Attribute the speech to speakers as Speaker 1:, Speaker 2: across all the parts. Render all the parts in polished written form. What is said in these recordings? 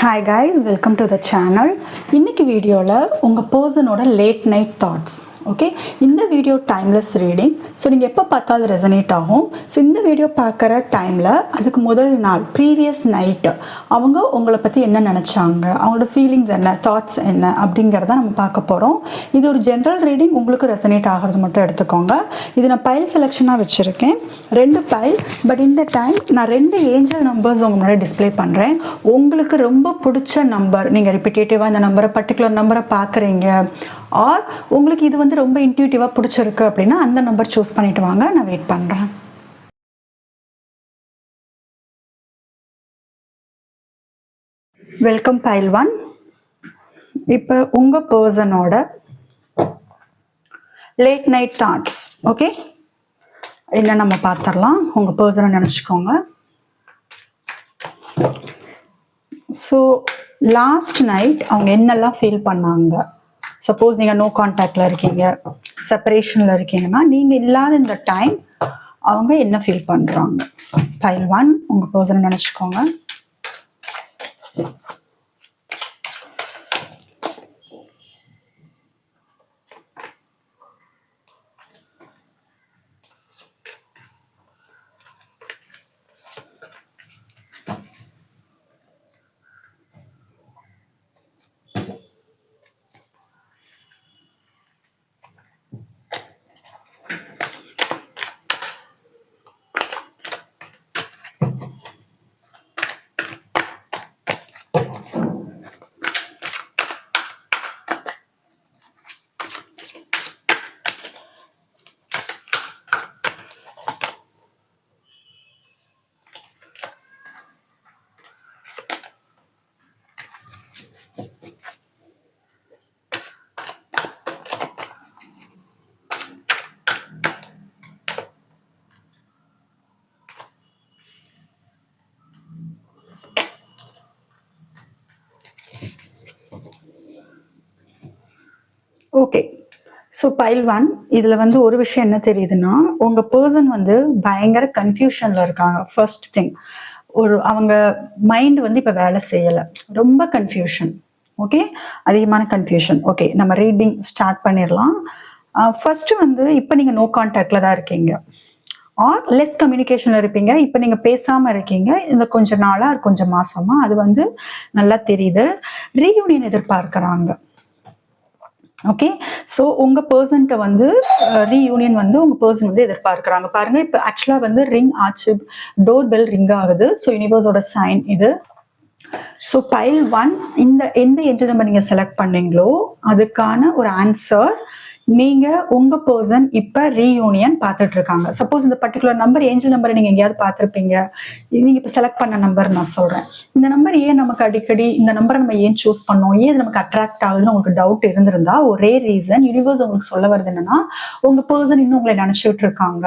Speaker 1: Hi guys, welcome to the channel. இன்னைக்கு வீடியோவில் உங்கள் பர்சனோட லேட் நைட் தாட்ஸ். ஓகே, இந்த வீடியோ டைம்லெஸ் ரீடிங். ஸோ நீங்கள் எப்போ பார்த்தா அது ரெசனேட் ஆகும். ஸோ இந்த வீடியோ பார்க்குற டைமில் அதுக்கு முதல் நாள் ப்ரீவியஸ் நைட்டு அவங்க உங்களை பற்றி என்ன நினச்சாங்க, அவங்களோட ஃபீலிங்ஸ் என்ன, தாட்ஸ் என்ன அப்படிங்கிறத நம்ம பார்க்க போகிறோம். இது ஒரு ஜென்ரல் ரீடிங், உங்களுக்கு ரெசனேட் ஆகிறது மட்டும் எடுத்துக்கோங்க. இது நான் பைல் செலெக்ஷனாக வச்சுருக்கேன், 2 பைல். பட் இந்த டைம் நான் 2 ஏஞ்சல் நம்பர்ஸ் உங்கள் முன்னாடி டிஸ்பிளே பண்ணுறேன். உங்களுக்கு ரொம்ப பிடிச்ச நம்பர், நீங்கள் ரிப்பீட்டேட்டிவாக இந்த நம்பரை பர்டிகுலர் நம்பரை பார்க்குறீங்க, ஆர் உங்களுக்கு இது வந்து ரொம்ப இன்ட்யூட்டிவாக பிடிச்சிருக்கு அப்படின்னா அந்த நம்பர் சூஸ் பண்ணிட்டு வாங்க. நான் வெயிட் பண்ணுறேன். Welcome file 1. இப்போ உங்கள் பர்சனோட லேட் நைட் தாட்ஸ். ஓகே, என்ன நம்ம பார்த்துடலாம். உங்கள் பர்சனை நினச்சிக்கோங்க. ஸோ லாஸ்ட் நைட் அவங்க என்னெல்லாம் ஃபீல் பண்ணாங்க. சப்போஸ் நீங்கள் நோ கான்டாக்டில் இருக்கீங்க, செப்பரேஷனில் இருக்கீங்கன்னா நீங்கள் இல்லாத இந்த டைம் அவங்க என்ன ஃபீல் பண்ணுறாங்க. பைல் 1 உங்கள் பர்சனை நினச்சிக்கோங்க. ஓகே, ஸோ பைல் 1 இதில் வந்து ஒரு விஷயம் என்ன தெரியுதுன்னா, உங்கள் பர்சன் வந்து பயங்கர கன்ஃபியூஷனில் இருக்காங்க. ஃபர்ஸ்ட் திங், அவங்க மைண்டு வந்து இப்போ வேலை செய்யலை, ரொம்ப கன்ஃபியூஷன். ஓகே, அதிகமான கன்ஃபியூஷன். ஓகே, நம்ம ரீடிங் ஸ்டார்ட் பண்ணிடலாம். ஃபர்ஸ்ட்டு வந்து இப்போ நீங்கள் நோ கான்டாக்டில் தான் இருக்கீங்க, ஆர் லெஸ் கம்யூனிகேஷனில் இருப்பீங்க. இப்போ நீங்கள் பேசாமல் இருக்கீங்க இந்த கொஞ்ச நாளாக, கொஞ்சம் மாதமாக, அது வந்து நல்லா தெரியுது. ரீயூனியன் எதிர்பார்க்குறாங்க. ஓகே, ஸோ உங்கள் பர்சன்ட்ட வந்து ரீயூனியன் வந்து உங்கள் பர்சன் வந்து எதிர்பார்க்குறாங்க. பாருங்கள், இப்போ ஆக்சுவலாக வந்து ரிங் ஆச்சு, டோர் பெல் ரிங் ஆகுது. ஸோ யூனிவர்ஸோட சைன் இது. ஸோ பைல் 1 எந்த ஏஞ்சல் நம்பர் நீங்கள் செலக்ட் பண்ணீங்களோ அதுக்கான ஒரு ஆன்சர். நீங்கள் உங்கள் பர்சன் இப்போ ரீயூனியன் பார்த்துட்டு இருக்காங்க. சப்போஸ் இந்த பர்டிகுலர் நம்பர் ஏஞ்சல் நம்பரை நீங்கள் எங்கேயாவது பார்த்துருப்பீங்க. நீங்கள் இப்போ செலக்ட் பண்ண நம்பர் நான் சொல்கிறேன். இந்த நம்பர் ஏன் நமக்கு அடிக்கடி இந்த நம்பரை நம்ம ஏன் சூஸ் பண்ணோம், ஏன் இது நமக்கு அட்ராக்ட் ஆகுதுன்னு உங்களுக்கு டவுட் இருந்திருந்தா, ஒரே ரீசன் யூனிவர்ஸ் உங்களுக்கு சொல்ல வருது என்னன்னா, உங்கள் பர்சன் இன்னும் உங்களை நினச்சிட்டு இருக்காங்க,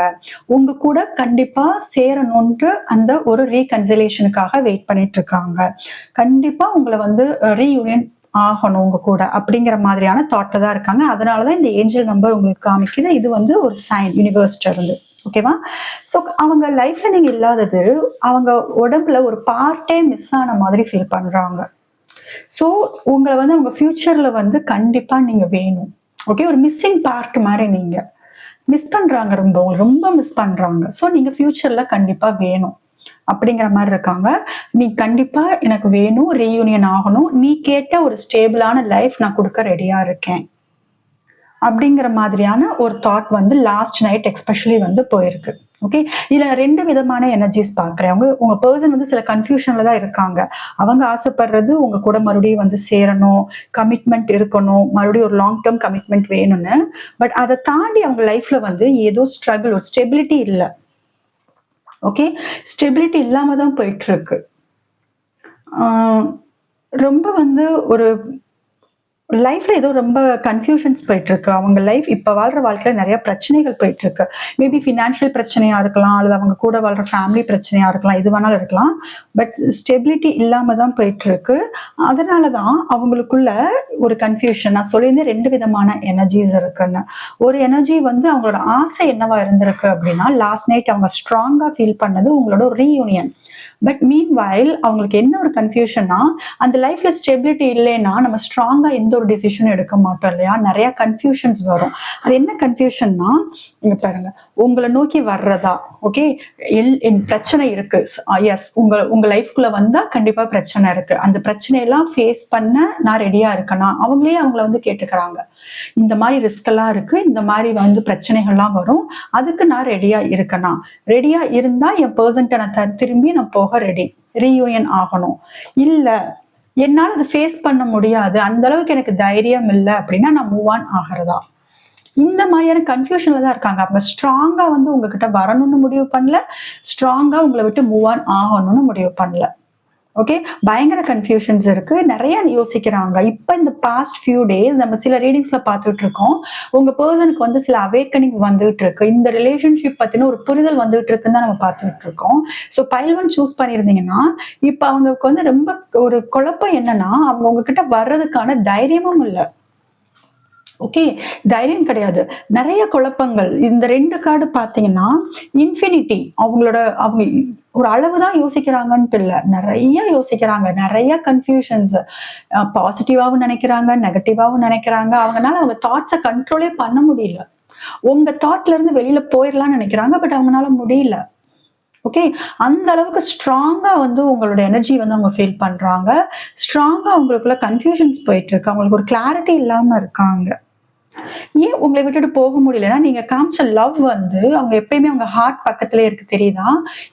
Speaker 1: உங்கள் கூட கண்டிப்பாக சேரணுன்ட்டு அந்த ஒரு ரீகன்சிலேஷனுக்காக வெயிட் பண்ணிட்டு இருக்காங்க. கண்டிப்பாக உங்களை வந்து ரீயூனியன் ஆகணும் உங்க கூட அப்படிங்கிற மாதிரியான தாட்ல தான் இருக்காங்க. அதனாலதான் இந்த ஏஞ்சல் நம்பர் உங்களுக்கு காமிக்குது. இது வந்து ஒரு சைன் யூனிவர்ஸ்ல இருந்து. ஓகேவா? ஸோ அவங்க லைஃப்ல நீங்க இல்லாதது, அவங்க உடம்புல ஒரு பார்ட்டே மிஸ் ஆன மாதிரி ஃபீல் பண்றாங்க. ஸோ உங்களை வந்து அவங்க ஃபியூச்சர்ல வந்து கண்டிப்பா நீங்க வேணும். ஓகே, ஒரு மிஸ்ஸிங் பார்ட் மாதிரி நீங்க மிஸ் பண்றாங்க, ரொம்ப ரொம்ப மிஸ் பண்றாங்க. ஸோ நீங்க ஃபியூச்சர்ல கண்டிப்பா வேணும் அப்படிங்கிற மாதிரி இருக்காங்க. நீ கண்டிப்பா எனக்கு வேணும், ரீயூனியன் ஆகணும், நீ கேட்ட ஒரு ஸ்டேபிளான லைஃப் நான் கொடுக்க ரெடியா இருக்கேன் அப்படிங்கிற மாதிரியான ஒரு தாட் வந்து லாஸ்ட் நைட் எக்ஸ்பெஷலி வந்து போயிருக்கு. ஓகே, இதுல 2 விதமான எனர்ஜிஸ் பார்க்குறேன். உங்க பர்சன் வந்து சில கன்ஃபியூஷன்ல தான் இருக்காங்க. அவங்க ஆசைப்படுறது உங்க கூட மறுபடியும் வந்து சேரணும், கமிட்மெண்ட் இருக்கணும், மறுபடியும் ஒரு லாங் டேர்ம் கமிட்மெண்ட் வேணும்னு. பட் அதை தாண்டி அவங்க லைஃப்ல வந்து ஏதோ ஸ்ட்ரகிள், ஒரு ஸ்டெபிலிட்டி இல்லை. ஓகே, ஸ்டெபிலிட்டி இல்லாம தான் போயிட்டு இருக்கு. ரொம்ப வந்து ஒரு லைஃப்ல ஏதோ ரொம்ப கன்ஃபியூஷன்ஸ் போயிட்டு இருக்கு. அவங்க லைஃப் இப்போ வாழ்ற வாழ்க்கையில நிறைய பிரச்சனைகள் போயிட்டு இருக்கு. மேபி ஃபினான்ஷியல் பிரச்சனையா இருக்கலாம், அல்லது அவங்க கூட வாழ்ற ஃபேமிலி பிரச்சனையா இருக்கலாம், இது வேணாலும் இருக்கலாம். பட் ஸ்டெபிலிட்டி இல்லாம தான் போயிட்டு இருக்கு. அதனாலதான் அவங்களுக்குள்ள ஒரு கன்ஃபியூஷன். நான் சொல்லியிருந்தேன் 2 விதமான எனர்ஜிஸ் இருக்குன்னு. ஒரு எனர்ஜி வந்து அவங்களோட ஆசை என்னவா இருந்திருக்கு அப்படின்னா, லாஸ்ட் நைட் அவங்க ஸ்ட்ராங்கா ஃபீல் பண்ணது உங்களோட ரீயூனியன். பட் மீன் வைல் அவங்களுக்கு என்ன ஒரு கன்ஃபியூஷன்னா, அந்த லைஃப்ல ஸ்டெபிலிட்டி இல்லைன்னா நம்ம ஸ்ட்ராங்கா எந்த ஒரு டிசிஷனும் எடுக்க மாட்டோம் இல்லையா? நிறைய கன்ஃபியூஷன்ஸ் வரும். அது என்ன கன்ஃபியூஷன்னா, இங்க பாருங்க, உங்கள நோக்கி வர்றதா, ஓகே, பிரச்சனை இருக்கு. எஸ், உங்க உங்க லைஃப்குள்ள வந்தா கண்டிப்பா பிரச்சனை இருக்கு. அந்த பிரச்சனையெல்லாம் ஃபேஸ் பண்ண நான் ரெடியா இருக்கனா? அவங்களே அவங்கள வந்து கேட்டுக்கிறாங்க. இந்த மாதிரி ரிஸ்க் எல்லாம் இருக்கு, இந்த மாதிரி வந்து பிரச்சனைகள்லாம் வரும், அதுக்கு நான் ரெடியா இருக்கனா? ரெடியா இருந்தா என் பெர்சன்ட்ட நான் திரும்பி நான் போக ரெடி, ரீயூனியன் ஆகணும். இல்ல என்னால அதை ஃபேஸ் பண்ண முடியாது, அந்த அளவுக்கு எனக்கு தைரியம் இல்லை அப்படின்னா நான் மூவ் ஆன் ஆகிறதா? இந்த மாதிரியான கன்ஃபியூஷன்ல தான் இருக்காங்க. அவங்க ஸ்ட்ராங்கா வந்து உங்ககிட்ட வரணும்னு முடிவு பண்ணல, ஸ்ட்ராங்கா உங்களை விட்டு மூவ் ஆன் ஆகணும்னு முடிவு பண்ணல. ஓகே, பயங்கர கன்ஃபியூஷன்ஸ் இருக்கு, நிறைய யோசிக்கிறாங்க. இப்ப இந்த பாஸ்ட் ஃபியூ டேஸ் நம்ம சில ரீடிங்ஸ்ல பார்த்துட்டு இருக்கோம், உங்க பர்சனுக்கு வந்து சில அவேக்கனிங் வந்துட்டு இருக்கு, இந்த ரிலேஷன்ஷிப் பத்தின ஒரு புரிதல் வந்துட்டு இருக்குன்னு தான் நம்ம பார்த்துட்டு இருக்கோம். ஸோ பைல் 1 சூஸ் பண்ணியிருந்தீங்கன்னா இப்ப அவங்களுக்கு வந்து ரொம்ப ஒரு குழப்பம் என்னன்னா, அவங்க உங்ககிட்ட வர்றதுக்கான தைரியமும் இல்லை. ஓகே, தைரியம் கிடையாது, நிறைய குழப்பங்கள். இந்த 2 கார்டு பாத்தீங்கன்னா இன்ஃபினிட்டி. அவங்க ஒரு அளவுதான் யோசிக்கிறாங்கன்ட்டு இல்ல, நிறைய யோசிக்கிறாங்க, நிறைய கன்ஃபியூஷன்ஸ். பாசிட்டிவாவும் நினைக்கிறாங்க, நெகட்டிவாவும் நினைக்கிறாங்க. அவங்கனால அவங்க தாட்ஸை கண்ட்ரோலே பண்ண முடியல. உங்க தாட்ல இருந்து வெளியில போயிடலாம்னு நினைக்கிறாங்க, பட் அவங்களால முடியல. ஓகே, அந்த அளவுக்கு ஸ்ட்ராங்கா வந்து உங்களோட எனர்ஜி வந்து அவங்க ஃபீல் பண்றாங்க. ஸ்ட்ராங்கா அவங்களுக்குள்ள கன்ஃபியூஷன்ஸ் போயிட்டு இருக்கு, அவங்களுக்கு ஒரு கிளாரிட்டி இல்லாம இருக்காங்க. ஏன் உங்களை விட்டுட்டு போக முடியலன்னா, நீங்க காமிச்ச லவ் வந்து அவங்க எப்பயுமே அவங்க ஹார்ட் பக்கத்திலே இருக்கு, தெரியுதா?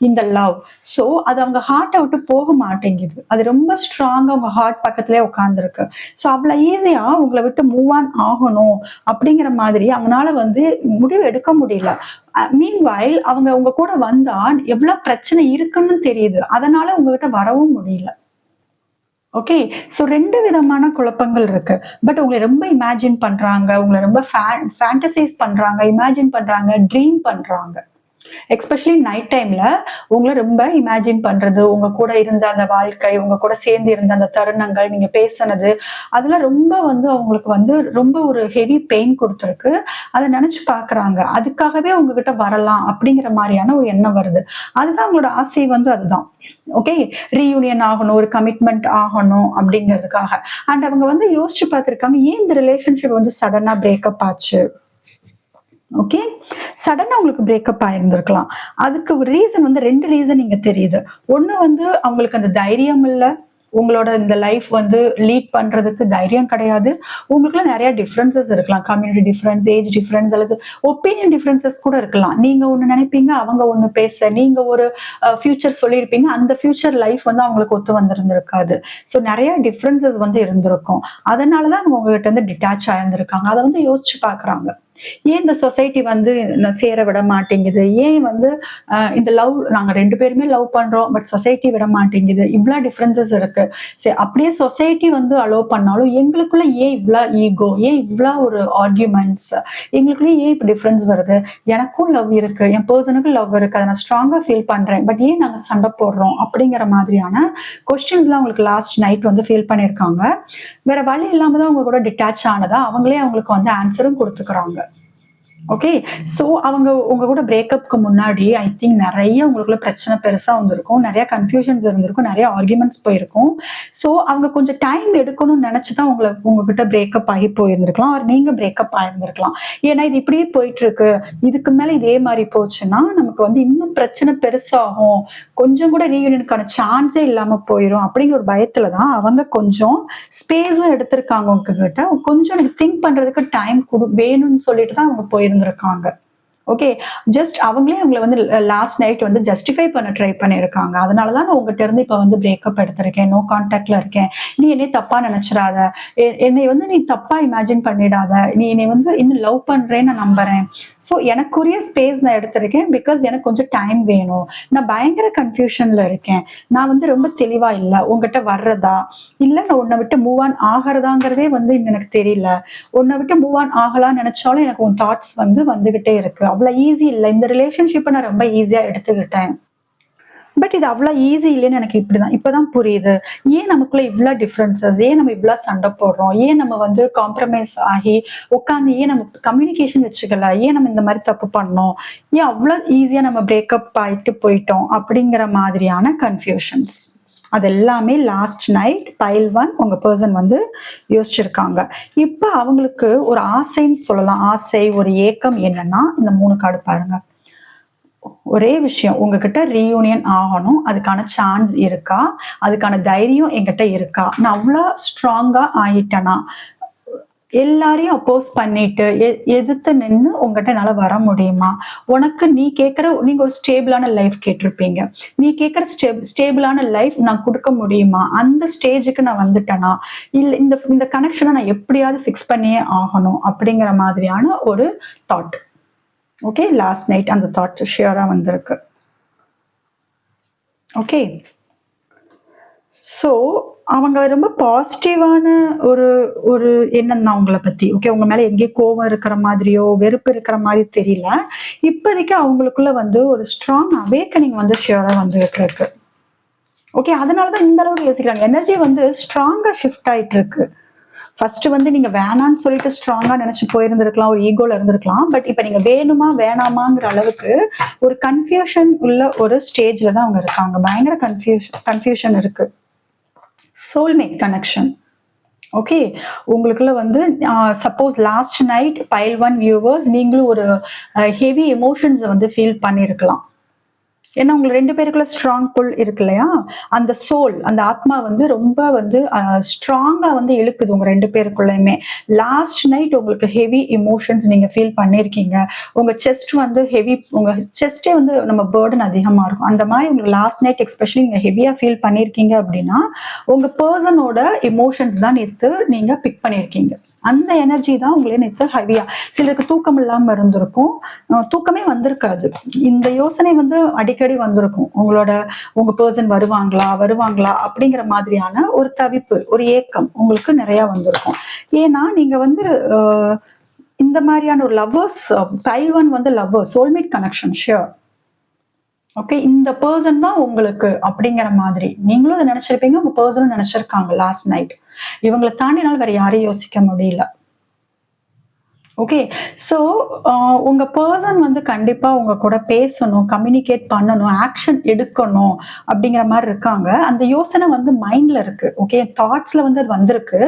Speaker 1: இந்த லவ். சோ அது அவங்க ஹார்ட்டை விட்டு போக மாட்டேங்குது, அது ரொம்ப ஸ்ட்ராங்கா உங்க ஹார்ட் பக்கத்திலே உட்கார்ந்துருக்கு. சோ அவ்வளவு ஈஸியா உங்களை விட்டு மூவ் ஆன் ஆகணும் அப்படிங்கிற மாதிரி அவங்களால வந்து முடிவு எடுக்க முடியல. மீன் வைல் அவங்க உங்க கூட வந்தா எவ்வளவு பிரச்சனை இருக்குன்னு தெரியுது, அதனால உங்ககிட்ட வரவும் முடியல. ஓகே, ஸோ 2 விதமான குழப்பங்கள் இருக்கு. பட் உங்களை ரொம்ப இமேஜின் பண்றாங்க, உங்களை ரொம்ப ஃபேண்டசைஸ் பண்றாங்க, இமேஜின் பண்றாங்க, ட்ரீம் பண்றாங்க. எஸ்பெஷலி நைட் டைம்ல உங்களை ரொம்ப இமேஜின் பண்றது, உங்க கூட இருந்த அந்த வாழ்க்கை, உங்க கூட சேர்ந்து இருந்த அந்த தருணங்கள், நீங்க பேசினது, அதெல்லாம் ரொம்ப வந்து அவங்களுக்கு வந்து ரொம்ப ஒரு ஹெவி பெயின் கொடுத்துருக்கு. அதை நினைச்சு பாக்குறாங்க, அதுக்காகவே உங்ககிட்ட வரலாம் அப்படிங்கிற மாதிரியான ஒரு எண்ணம் வருது. அதுதான் அவங்களோட ஆசை வந்து அதுதான். ஓகே, ரீயூனியன் ஆகணும், ஒரு கமிட்மெண்ட் ஆகணும் அப்படிங்கிறதுக்காக. அண்ட் அவங்க வந்து யோசிச்சு பார்த்திருக்காங்க, ஏன் இந்த ரிலேஷன்ஷிப் வந்து சடனா பிரேக்கப் ஆச்சு. ஓகே, சடனா உங்களுக்கு பிரேக்கப் ஆயிருந்திருக்கலாம். அதுக்கு ஒரு ரீசன் வந்து 2 ரீசன் இங்க தெரியுது. ஒண்ணு வந்து அவங்களுக்கு அந்த தைரியம் இல்ல, உங்களோட இந்த லைஃப் வந்து லீட் பண்றதுக்கு தைரியம் கிடையாது. உங்களுக்குள்ள நிறைய டிஃபரன்சஸ் இருக்கலாம், கம்யூனிட்டி டிஃபரன்ஸ், ஏஜ் டிஃபரன்ஸ், அல்லது ஒப்பீனியன் டிஃபரன்சஸ் கூட இருக்கலாம். நீங்க ஒண்ணு நினைப்பீங்க, அவங்க ஒண்ணு பேச, நீங்க ஒரு ஃபியூச்சர் சொல்லியிருப்பீங்க, அந்த ஃபியூச்சர் லைஃப் வந்து அவங்களுக்கு ஒத்து வந்திருந்திருக்காது. ஸோ நிறைய டிஃபரன்சஸ் வந்து இருந்திருக்கும். அதனாலதான் அவங்க உங்ககிட்ட இருந்து டிட்டாச் ஆயிருந்திருக்காங்க. அதை வந்து யோசிச்சு பாக்குறாங்க, ஏன் இந்த சொசைட்டி வந்து சேர விட மாட்டேங்குது, ஏன் வந்து இந்த லவ் நாங்க 2 பேருமே லவ் பண்றோம், பட் சொசைட்டி விட மாட்டேங்குது, இவ்வளவு டிஃபரன்சஸ் இருக்கு. சரி, அப்படியே சொசைட்டி வந்து அலோவ் பண்ணாலும் எங்களுக்குள்ள ஏன் இவ்வளோ ஈகோ, ஏன் இவ்வளோ ஒரு ஆர்கியூமெண்ட்ஸ், எங்களுக்குள்ள ஏன் இப்ப டிஃபரன்ஸ் வருது? எனக்கும் லவ் இருக்கு, என் பர்சனுக்கும் லவ் இருக்கு, அதை நான் ஸ்ட்ராங்கா ஃபீல் பண்றேன், பட் ஏன் நாங்க சண்டை போடுறோம் அப்படிங்கிற மாதிரியான கொஸ்டின்ஸ்லாம் உங்களுக்கு லாஸ்ட் நைட் வந்து ஃபீல் பண்ணியிருக்காங்க. வேற வழி இல்லாம தான் அவங்க கூட டிட்டாச் ஆனதா அவங்களே அவங்களுக்கு வந்து ஆன்சரும் கொடுத்துக்கிறாங்க. ஓகே, சோ அவங்க உங்க கூட பிரேக்கப்க்கு முன்னாடி ஐ திங்க் நிறைய உங்களுக்குள்ள பிரச்சனை பெருசா வந்திருக்கும், நிறைய கன்ஃபியூஷன்ஸ் இருந்திருக்கும், நிறைய ஆர்குமெண்ட்ஸ் போயிருக்கும். சோ அவங்க கொஞ்சம் டைம் எடுக்கணும்னு நினைச்சுதான் உங்ககிட்ட பிரேக்கப் ஆகி போயிருந்திருக்கலாம், ஒரு நீங்க பிரேக்கப் ஆயிருந்திருக்கலாம். ஏன்னா இது இப்படியே போயிட்டு இருக்கு, இதுக்கு மேல இதே மாதிரி போச்சுன்னா நமக்கு வந்து இன்னும் பிரச்சனை பெருசாகும், கொஞ்சம் கூட ரீயூனியனுக்கான சான்ஸே இல்லாம போயிடும் அப்படிங்கிற ஒரு பயத்துலதான் அவங்க கொஞ்சம் ஸ்பேஸும் எடுத்திருக்காங்க உங்ககிட்ட. கொஞ்சம் திங்க் பண்றதுக்கு டைம் வேணும்னு சொல்லிட்டு தான் அவங்க போயிருந்திருக்காங்க. ஓகே, ஜஸ்ட் அவங்களே அவங்களை வந்து லாஸ்ட் நைட் வந்து ஜஸ்டிஃபை பண்ண ட்ரை பண்ணியிருக்காங்க. அதனாலதான் நான் உங்ககிட்ட இருந்து இப்ப வந்து பிரேக்கப் எடுத்திருக்கேன், நோ கான்டாக்ட்ல இருக்கேன், நீ என்னை தப்பா நினைச்சிடாத, என்னை வந்து நீ தப்பா இமேஜின் பண்ணிடாத, நீ என்னை வந்து இன்னும் லவ் பண்றேன்னு நான் நம்புறேன். ஸோ எனக்குரிய ஸ்பேஸ் நான் எடுத்திருக்கேன், பிகாஸ் எனக்கு கொஞ்சம் டைம் வேணும், நான் பயங்கர கன்ஃபியூஷன்ல இருக்கேன், நான் வந்து ரொம்ப தெளிவா இல்லை, உங்ககிட்ட வர்றதா இல்லை நான் உன்னை விட்டு மூவ் ஆன் ஆகிறதாங்கிறதே வந்து எனக்கு தெரியல, உன்னை விட்டு மூவ் ஆன் ஆகலாம்னு நினைச்சாலும் எனக்கு உன் தாட்ஸ் வந்து வந்துகிட்டே இருக்கு, அவ்வளவு ஈஸி இல்லை, இந்த ரிலேஷன்ஷிப்பை நான் ரொம்ப ஈஸியா எடுத்துக்கிட்டேன். பட் இது அவ்வளோ ஈஸி இல்லைன்னு எனக்கு இப்பதான் புரியுது. ஏன் நமக்குள்ள இவ்வளோ டிஃப்ரென்சஸ், ஏன் நம்ம இவ்வளோ சண்டை போடுறோம், ஏன் நம்ம வந்து காம்ப்ரமைஸ் ஆகி உட்காந்து ஏன் நம்ம கம்யூனிகேஷன் வச்சுக்கல, ஏன் நம்ம இந்த மாதிரி தப்பு பண்ணோம், ஏன் அவ்வளோ ஈஸியா நம்ம பிரேக்கப் ஆயிட்டு போயிட்டோம் அப்படிங்கிற மாதிரியான கன்ஃபியூஷன்ஸ். அது எல்லாமே லாஸ்ட் நைட் பைல் 1 உங்க பர்சன் வந்து யோசிச்சிருக்காங்க. இப்ப அவங்களுக்கு ஒரு ஆசைன்னு சொல்லலாம். ஆசை, ஒரு ஏக்கம் என்னன்னா, இந்த 3 கார்டு பாருங்க. ஒரே விஷயம், உங்ககிட்ட ரீயூனியன் ஆகணும், அதுக்கான சான்ஸ் இருக்கா, அதுக்கான தைரியம் என்கிட்ட இருக்கா, நான் அவ்வளோ ஸ்ட்ராங்கா ஆயிட்டேனா, எல்லாரையும் அப்போஸ் பண்ணிட்டு எதிர்த்து நின்று உங்ககிட்ட என்னால வர முடியுமா, உனக்கு நீங்க ஒரு ஸ்டேபிளான லைஃப் கேட்டிருப்பீங்க, நீ கேட்கிற ஸ்டேபிளான லைஃப் நான் கொடுக்க முடியுமா, அந்த ஸ்டேஜுக்கு நான் வந்துட்டேனா, இல்ல இந்த கனெக்ஷனை நான் எப்படியாவது ஃபிக்ஸ் பண்ணியே ஆகணும் அப்படிங்கிற மாதிரியான ஒரு தாட். ஓகே, லாஸ்ட் நைட் அந்த தாட் ஷியரா வந்திருக்கு. ஓகே, ஸோ அவங்க ரொம்ப பாசிட்டிவான ஒரு ஒரு எண்ணம் தான் உங்களை பத்தி. ஓகே, உங்க மேல எங்கேயோ கோவம் இருக்கிற மாதிரியோ வெறுப்பு இருக்கிற மாதிரி தெரியல. இப்போதைக்கு அவங்களுக்குள்ள வந்து ஒரு ஸ்ட்ராங் அவேக்கனிங் வந்து ஷியரா வந்துகிட்டு இருக்கு. ஓகே, அதனாலதான் இந்த அளவுக்கு யோசிக்கிறாங்க. எனர்ஜி வந்து ஸ்ட்ராங்கா ஷிஃப்ட் ஆயிட்டு இருக்கு. ஃபர்ஸ்ட் வந்து நீங்க வேணான்னு சொல்லிட்டு ஸ்ட்ராங்கா நினைச்சு போயிருந்திருக்கலாம், ஒரு ஈகோல இருந்திருக்கலாம். பட் இப்ப நீங்க வேணுமா வேணாமாங்கிற அளவுக்கு ஒரு கன்ஃபியூஷன் உள்ள ஒரு ஸ்டேஜ்ல தான் அவங்க இருக்காங்க. பயங்கர கன்ஃபியூஷன் இருக்கு. Soulmate connection. ஓகே, உங்களுக்குள்ள வந்து suppose last night file 1 viewers நீங்களும் ஒரு ஹெவி எமோஷன்ஸ் வந்து ஃபீல் பண்ணிருக்கலாம். ஏன்னா உங்க 2 பேருக்குள்ள ஸ்ட்ராங் புல் இருக்கு இல்லையா, அந்த சோல், அந்த ஆத்மா வந்து ரொம்ப வந்து ஸ்ட்ராங்கா வந்து இழுக்குது உங்க 2 பேருக்குள்ளயுமே. லாஸ்ட் நைட் உங்களுக்கு ஹெவி எமோஷன்ஸ் நீங்க ஃபீல் பண்ணிருக்கீங்க. உங்க செஸ்ட் வந்து ஹெவி, உங்க செஸ்டே வந்து நம்ம பேர்டன் அதிகமா இருக்கும். அந்த மாதிரி உங்களுக்கு லாஸ்ட் நைட் எஸ்பெஷலி நீங்க ஹெவியா ஃபீல் பண்ணிருக்கீங்க அப்படின்னா உங்க பர்சனோட எமோஷன்ஸ் தான் நேத்து நீங்க பிக் பண்ணிருக்கீங்க. அந்த எனர்ஜி தான் உங்களே நேற்று ஹெவியா, சிலருக்கு தூக்கம் இல்லாம இருந்திருக்கும், தூக்கமே வந்திருக்காது. இந்த யோசனை வந்து அடிக்கடி வந்திருக்கும். உங்க பர்சன் வருவாங்களா அப்படிங்கிற மாதிரியான ஒரு தவிப்பு, ஒரு ஏக்கம் உங்களுக்கு நிறைய வந்திருக்கும். ஏன்னா நீங்க வந்து இந்த மாதிரியான ஒரு லவ்வர்ஸ், பைல் 1 வந்து lovers, soulmate connection sure. Okay, இந்த பர்சன் தான் உங்களுக்கு அப்படிங்கிற மாதிரி நீங்களும் அதை நினைச்சிருப்பீங்க, உங்க பர்சனும் நினைச்சிருக்காங்க லாஸ்ட் நைட். இவங்களை தாண்டினாலும் வேற யாரையும் யோசிக்க முடியல. ஓகே, ஸோ உங்க பர்சன் வந்து கண்டிப்பா உங்க கூட பேசணும், கம்யூனிகேட் பண்ணணும், ஆக்ஷன் எடுக்கணும் அப்படிங்கிற மாதிரி இருக்காங்க. அந்த யோசனை வந்து மைண்ட்ல இருக்கு. ஓகே, தாட்ஸ்ல வந்து அது வந்திருக்கு.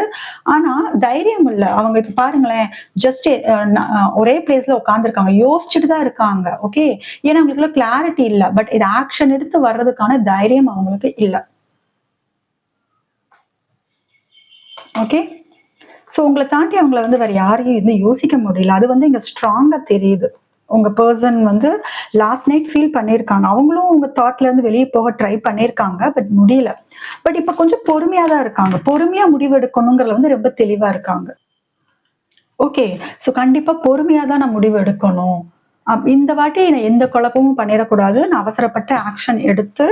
Speaker 1: ஆனா தைரியம் இல்லை. அவங்க இப்ப பாருங்களேன், ஜஸ்ட் ஒரே பிளேஸ்ல உட்காந்துருக்காங்க, யோசிச்சுட்டு தான் இருக்காங்க. ஓகே, ஏன்னா அவங்களுக்குள்ள கிளாரிட்டி இல்லை. பட் இது ஆக்ஷன் எடுத்து வர்றதுக்கான தைரியம் அவங்களுக்கு இல்லை. ஓகே, ஸோ உங்களை தாண்டி அவங்கள வந்து வேற யாரையும் வந்து யோசிக்க முடியல. அது வந்து இங்க ஸ்ட்ராங்கா தெரியுது. உங்க பர்சன் வந்து லாஸ்ட் நைட் ஃபீல் பண்ணியிருக்காங்க. அவங்களும் உங்க தாட்ல இருந்து வெளியே போக ட்ரை பண்ணியிருக்காங்க, பட் முடியல. பட் இப்ப கொஞ்சம் பொறுமையா தான் இருக்காங்க. பொறுமையா முடிவெடுக்கணுங்கிறதுல வந்து ரொம்ப தெளிவா இருக்காங்க. ஓகே, ஸோ கண்டிப்பா பொறுமையா தான் நான் முடிவு எடுக்கணும். இந்த வாட்டி எந்த குழப்பமும் பண்ணிடக்கூடாது. நான் அவசரப்பட்ட ஆக்ஷன் எடுத்து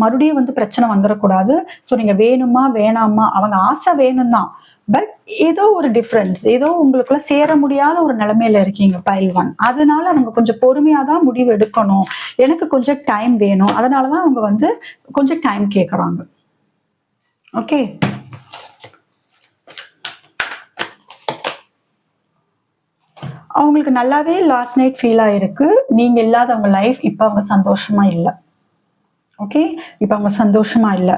Speaker 1: மறுபடியும் வந்து பிரச்சனை வந்துடக்கூடாது. ஸோ நீங்க வேணுமா வேணாமா, அவங்க ஆசை வேணும் தான். பட் ஏதோ ஒரு டிஃபரன்ஸ், ஏதோ உங்களுக்குள்ள சேர முடியாத ஒரு நிலைமையில இருக்கீங்க பைல் 1. அதனால அவங்க கொஞ்சம் பொறுமையா தான் முடிவு எடுக்கணும். எனக்கு கொஞ்சம் டைம் வேணும். அதனாலதான் அவங்க வந்து கொஞ்சம் டைம் கேட்கறாங்க. ஓகே, அவங்களுக்கு நல்லாவே லாஸ்ட் நைட் ஃபீல் ஆயிருக்கு. நீங்க இல்லாத அவங்க லைஃப் இப்ப அவங்க சந்தோஷமா இல்லை. ஓகே, இப்ப அவங்க சந்தோஷமா இல்ல.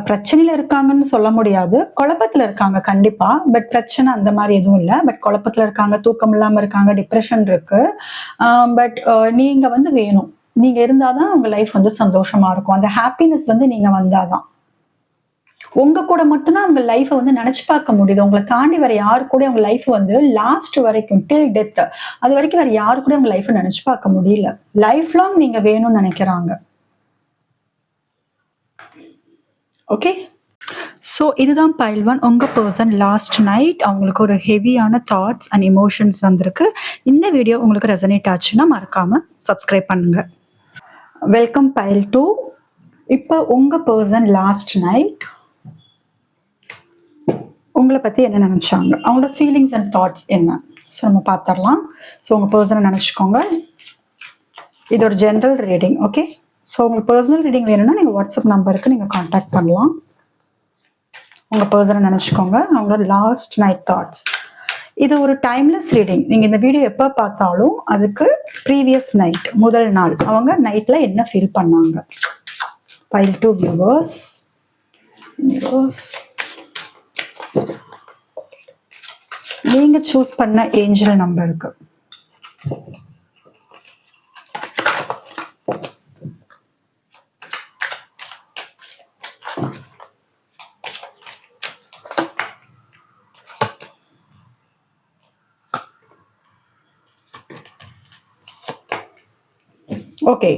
Speaker 1: பிரச்சனையில இருக்காங்கன்னு சொல்ல முடியாது. குழப்பத்துல இருக்காங்க கண்டிப்பா. பட் பிரச்சனை அந்த மாதிரி எதுவும் இல்ல. பட் குழப்பத்துல இருக்காங்க, தூக்கம் இல்லாம இருக்காங்க, டிப்ரெஷன் இருக்கு. பட் நீங்க வந்து வேணும். நீங்க இருந்தாதான் உங்க லைஃப் வந்து சந்தோஷமா இருக்கும். அந்த ஹாப்பினஸ் வந்து நீங்க வந்தாதான். உங்க கூட மட்டும்தான் அவங்க லைஃப வந்து நினைச்சு பார்க்க முடியுது. உங்களை தாண்டி வேற யாரு கூட அவங்க லைஃப் வந்து லாஸ்ட் வரைக்கும் டில் டெத், அது வரைக்கும் வேற யாரு கூட அவங்க லைஃப நினைச்சு பார்க்க முடியல. லைஃப் லாங் நீங்க வேணும்னு நினைக்கிறாங்க. ஓகே, ஸோ இதுதான் பைல் 1. உங்க பர்சன் லாஸ்ட் நைட் அவங்களுக்கு ஒரு ஹெவியான தாட்ஸ் அண்ட் எமோஷன்ஸ் வந்திருக்கு. இந்த வீடியோ உங்களுக்கு ரெசனேட் ஆச்சுன்னா மறக்காம சப்ஸ்கிரைப் பண்ணுங்க. Welcome file 2. இப்போ உங்க பர்சன் லாஸ்ட் நைட் உங்களை பத்தி என்ன நினைச்சாங்க, அவங்களோட ஃபீலிங்ஸ் அண்ட் தாட்ஸ் என்ன, ஸோ நம்ம பார்த்துடலாம். ஸோ உங்க பர்சனை நினைச்சுக்கோங்க. இது ஒரு ஜென்ரல் ரீடிங். ஓகே, ஸோ உங்களுக்கு பர்சனல் ரீடிங் வேணும்னா நீங்கள் வாட்ஸ்அப் நம்பருக்கு நீங்கள் காண்டாக்ட் பண்ணலாம். உங்கள் பர்சனை நினச்சிக்கோங்க. அவங்களோட லாஸ்ட் நைட் தாட்ஸ். இது ஒரு டைம்லெஸ் ரீடிங். நீங்கள் இந்த வீடியோ எப்போ பார்த்தாலும் அதுக்கு ப்ரீவியஸ் நைட், முதல் நாள் அவங்க நைட்டில் என்ன ஃபீல் பண்ணாங்க. Pile 2 viewers. நீங்க சூஸ் பண்ண ஏஞ்சல் நம்பருக்கு okay.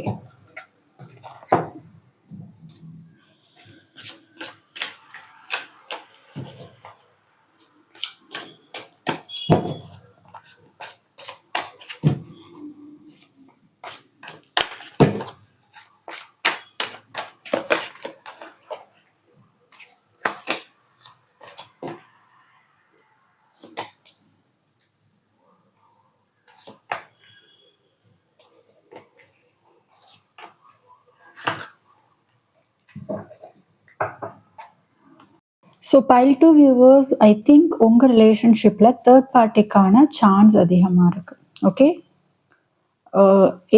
Speaker 1: So file 2 viewers, I think உங்கள் ரிலேஷன்ஷிப்பில் தேர்ட் பார்ட்டிக்கான சான்ஸ் அதிகமாக இருக்குது. ஓகே,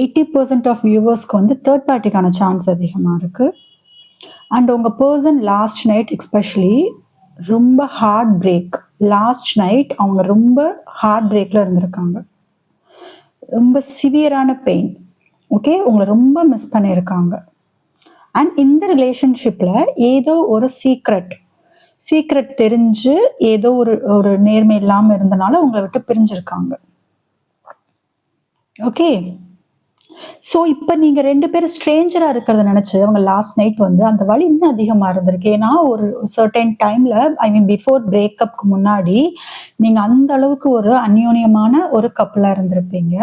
Speaker 1: 80% ஆஃப் வியூவர்ஸ்க்கு வந்து தேர்ட் பார்ட்டிக்கான சான்ஸ் அதிகமாக இருக்குது. அண்ட் உங்கள் பர்சன் லாஸ்ட் நைட் எஸ்பெஷலி ரொம்ப ஹார்ட் பிரேக். லாஸ்ட் நைட் அவங்க ரொம்ப ஹார்ட் பிரேக்கில் இருந்திருக்காங்க. ரொம்ப சிவியரான பெயின். ஓகே, உங்களை ரொம்ப மிஸ் பண்ணியிருக்காங்க. அண்ட் இந்த ரிலேஷன்ஷிப்பில் ஏதோ ஒரு சீக்ரெட் தெரிஞ்சு ஏதோ ஒரு நேர்மை இல்லாமல் இருந்தனால உங்களை விட்டு பிரிஞ்சிருக்காங்க. ஓகே, ஸோ இப்போ நீங்கள் 2 பேரும் ஸ்ட்ரேஞ்சராக இருக்கிறத நினச்சி அவங்க லாஸ்ட் நைட் வந்து அந்த வலி இன்னும் அதிகமாக இருந்திருக்கு. ஏன்னா ஒரு சர்டைன் டைமில், ஐ மீன் பிஃபோர் பிரேக்கப்க்கு முன்னாடி நீங்கள் அந்த அளவுக்கு ஒரு அந்யோன்யமான ஒரு கப்பலாக இருந்திருப்பீங்க.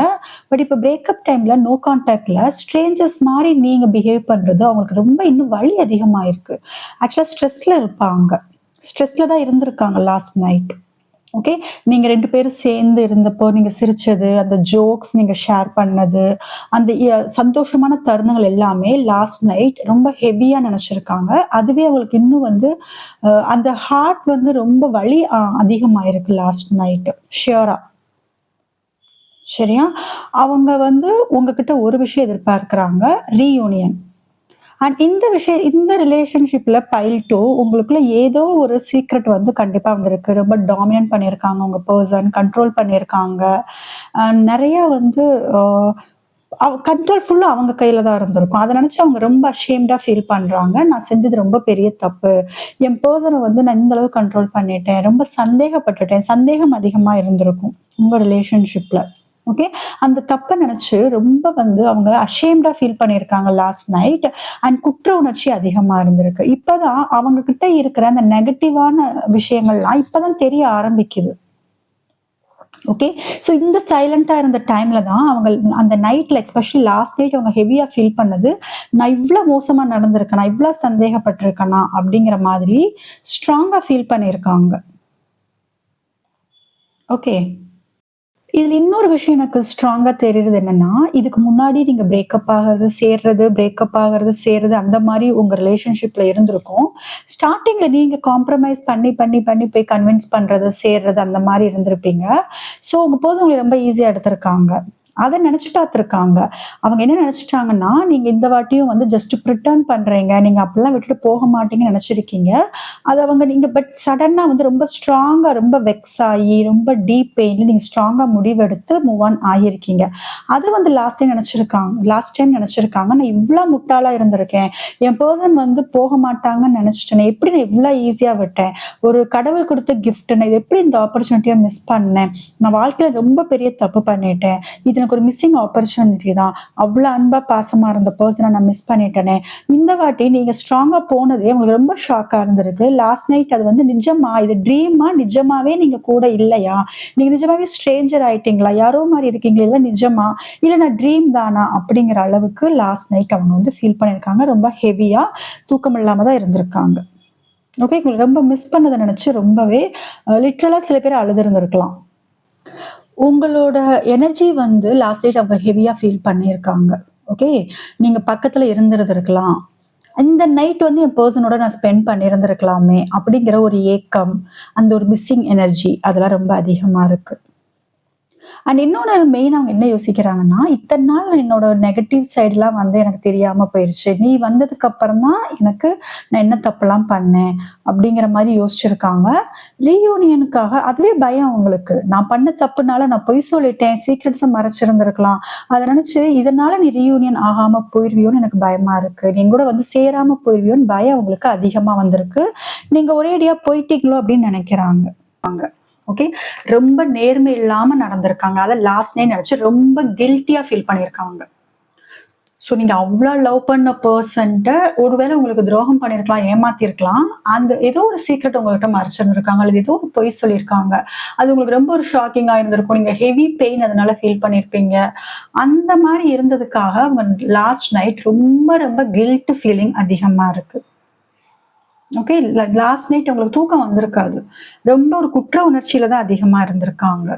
Speaker 1: பட் இப்போ பிரேக்கப் டைமில் நோ கான்டாக்டில் ஸ்ட்ரேஞ்சர்ஸ் மாதிரி நீங்கள் பிஹேவ் பண்ணுறது அவங்களுக்கு ரொம்ப இன்னும் வலி அதிகமாக இருக்குது. ஆக்சுவலாக ஸ்ட்ரெஸ்ஸில் தான் இருந்திருக்காங்க லாஸ்ட் நைட். ஓகே, நீங்கள் 2 பேரும் சேர்ந்து இருந்தப்போ நீங்கள் சிரிச்சது, அந்த ஜோக்ஸ் நீங்கள் ஷேர் பண்ணது, அந்த சந்தோஷமான தருணங்கள் எல்லாமே லாஸ்ட் நைட் ரொம்ப ஹெவியாக நினச்சிருக்காங்க. அதுவே அவங்களுக்கு இன்னும் வந்து அந்த ஹார்ட் வந்து ரொம்ப வலி அதிகமாயிருக்கு லாஸ்ட் நைட்டு ஷியோரா. சரியா? அவங்க வந்து உங்ககிட்ட ஒரு விஷயம் எதிர்பார்க்குறாங்க, ரீயூனியன். அண்ட் இந்த ரிலேஷன்ஷிப்பில் பைல் 2 உங்களுக்குள்ள ஏதோ ஒரு சீக்ரெட் வந்து கண்டிப்பாக வந்திருக்கு. ரொம்ப டாமினன்ட் பண்ணியிருக்காங்க உங்கள் பர்சன், கண்ட்ரோல் பண்ணியிருக்காங்க. நிறையா வந்து கண்ட்ரோல் ஃபுல்லாக அவங்க கையில் தான் இருந்திருக்கும். அதை நினச்சி அவங்க ரொம்ப அஷேம்டாக ஃபீல் பண்ணுறாங்க. நான் செஞ்சது ரொம்ப பெரிய தப்பு, என் பர்சனை வந்து நான் இந்த அளவு கண்ட்ரோல் பண்ணிட்டேன், ரொம்ப சந்தேகப்பட்டுட்டேன். சந்தேகம் அதிகமாக இருந்திருக்கும் உங்கள் ரிலேஷன்ஷிப்பில். ஓகே, அந்த தப்பை நினச்சி ரொம்ப வந்து அவங்க அஷேம்டாக ஃபீல் பண்ணியிருக்காங்க லாஸ்ட் நைட். அண்ட் குற்ற உணர்ச்சி அதிகமாக இருந்திருக்கு. இப்போதான் அவங்க கிட்ட இருக்கிற அந்த நெகட்டிவான விஷயங்கள்லாம் இப்போதான் தெரிய ஆரம்பிக்குது. ஓகே, ஸோ இந்த சைலண்டாக இருந்த டைமில் தான் அவங்க அந்த நைட்டில் எஸ்பெஷலி லாஸ்ட் நைட் அவங்க ஹெவியாக ஃபீல் பண்ணது, நான் இவ்வளோ மோசமாக நடந்திருக்கேனா, இவ்வளோ சந்தேகப்பட்டிருக்கேனா அப்படிங்கிற மாதிரி ஸ்ட்ராங்காக ஃபீல் பண்ணியிருக்காங்க. ஓகே, இதில் இன்னொரு விஷயம் எனக்கு ஸ்ட்ராங்காக தெரியுறது என்னன்னா, இதுக்கு முன்னாடி நீங்கள் பிரேக்கப் ஆகிறது சேர்றது அந்த மாதிரி உங்கள் ரிலேஷன்ஷிப்பில் இருந்திருக்கும். ஸ்டார்டிங்கில் நீங்கள் காம்ப்ரமைஸ் பண்ணி போய் கன்வின்ஸ் பண்ணுறது, சேர்றது அந்த மாதிரி இருந்திருப்பீங்க. ஸோ உங்கள் போது உங்களை ரொம்ப ஈஸியாக எடுத்திருக்காங்க. அதை நினச்சி பார்த்துருக்காங்க. அவங்க என்ன நினச்சிட்டாங்கன்னா, நீங்கள் இந்த வாட்டியும் வந்து ஜஸ்ட் ப்ரிட்டர்ன் பண்ணுறீங்க, நீங்கள் அப்படிலாம் விட்டுட்டு போக மாட்டீங்கன்னு நினச்சிருக்கீங்க. அது அவங்க நீங்கள் பட் சடனாக வந்து ரொம்ப ஸ்ட்ராங்காக, ரொம்ப வெக்ஸ் ஆகி, ரொம்ப டீப் பெயினில் நீங்கள் ஸ்ட்ராங்காக முடிவெடுத்து மூவ் ஆன் ஆகியிருக்கீங்க. அது வந்து லாஸ்ட் டைம் நினச்சிருக்காங்க, நான் இவ்வளோ முட்டாளாக இருந்திருக்கேன், என் பர்சன் வந்து போக மாட்டாங்கன்னு நினச்சிட்டேன், எப்படி நான் இவ்வளோ ஈஸியாக விட்டேன், ஒரு கடவுள் கொடுத்த கிஃப்ட், நான் இது எப்படி இந்த ஆப்பர்ச்சுனிட்டியை மிஸ் பண்ணேன், நான் வாழ்க்கையில் ரொம்ப பெரிய தப்பு பண்ணிட்டேன், இது எனக்கு ஒரு மிஸ்ஸிங் ஆப்பர்ச்சுனிட்டி தான், அவ்வளோ அன்பா பாசமா இருந்த பர்சனை நான் மிஸ் பண்ணிட்டேனே. இந்த வாட்டி நீங்க ஸ்ட்ராங்கா போனதே உங்களுக்கு ரொம்ப ஷாக்கா இருந்திருக்கு. லாஸ்ட் நைட் அது வந்து நிஜமா, இது ட்ரீமா, நிஜமாவே நீங்க கூட இல்லையா, நீங்க நிஜமாவே ஸ்ட்ரேஞ்சர் ஆயிட்டீங்களா, யாரோ மாதிரி இருக்கீங்களா, இல்லை நிஜமா, இல்லை நான் ட்ரீம் தானா அப்படிங்கிற அளவுக்கு லாஸ்ட் நைட் அவங்க வந்து ஃபீல் பண்ணியிருக்காங்க. ரொம்ப ஹெவியா தூக்கம் இல்லாம தான் இருந்திருக்காங்க. ஓகே, உங்களுக்கு ரொம்ப மிஸ் பண்ணதை நினைச்சு ரொம்பவே லிட்ரலா சில பேர் அழுதுருந்துருக்கலாம். உங்களோட எனர்ஜி வந்து லாஸ்ட் நைட் அவங்க ஹெவியாக ஃபீல் பண்ணியிருக்காங்க. ஓகே. நீங்க பக்கத்துல இருந்திருந்திருக்கலாம். இந்த நைட் வந்து என் பெர்சனோட நான் ஸ்பெண்ட் பண்ணியிருந்திருக்கலாமே! அப்படிங்கிற ஒரு ஏக்கம், அந்த ஒரு மிஸ்ஸிங் எனர்ஜி அதெல்லாம் ரொம்ப அதிகமா இருக்கு. அண்ட் இன்னொன்னு மெயினா அவங்க என்ன யோசிக்கிறாங்கன்னா, இத்தன நாள் என்னோட நெகட்டிவ் சைடுலாம் வந்து எனக்கு தெரியாம போயிருச்சு. நீ வந்ததுக்கு அப்புறம் தான் எனக்கு நான் என்ன தப்புலாம் பண்ணேன், அப்படிங்கிற மாரி யோசிச்சிருக்காங்க. ரீயூனியனுக்காக அதுவே பயம் அவங்களுக்கு. நான் பண்ண தப்புனால நான் பொய் சொல்லிட்டேன், சீக்ரெட்ஸ மறைச்சிருந்திருக்கலாம். அத நெனச்சு இதனால நீ ரீயூனியன் ஆகாம போயிருவியோன்னு எனக்கு பயமா இருக்கு. நீ என்கூட வந்து சேராம போயிருவியோன்னு பயம் அவங்களுக்கு அதிகமா வந்திருக்கு. நீங்க ஒரேடியா போயிட்டீங்களோ அப்படின்னு நெனைக்கிறாங்க. ஓகே. ரொம்ப நேர்மை இல்லாம நடந்திருக்காங்க. அத லாஸ்ட் நைட் நெனச்சு ரொம்ப கில்ட்டியா ஃபீல் பண்ணியிருக்காங்க. ஸோ நீங்க அவ்ளோ லவ் பண்ண பெர்சன்ட்ட ஒருவேளை உங்களுக்கு துரோகம் பண்ணியிருக்கலாம், ஏமாத்தியிருக்கலாம். அந்த ஏதோ ஒரு சீக்ரெட் உங்ககிட்ட மறைச்சிருந்திருக்காங்க. அல்லது ஏதோ ஒரு பொய் சொல்லியிருக்காங்க. அது உங்களுக்கு ரொம்ப ஒரு ஷாக்கிங்கா இருந்திருக்கும். நீங்க ஹெவி பெயின் அதனால ஃபீல் பண்ணியிருப்பீங்க. அந்த மாரி இருந்ததுக்காக அவங்க லாஸ்ட் நைட் ரொம்ப ரொம்ப கில்ட் ஃபீலிங் அதிகமா இருக்கு. ஓகே. லாஸ்ட் நைட் உங்களுக்கு தூக்கம் வந்திருக்காது. ரொம்ப ஒரு குற்ற உணர்ச்சியில தான் அதிகமா இருந்திருக்காங்க.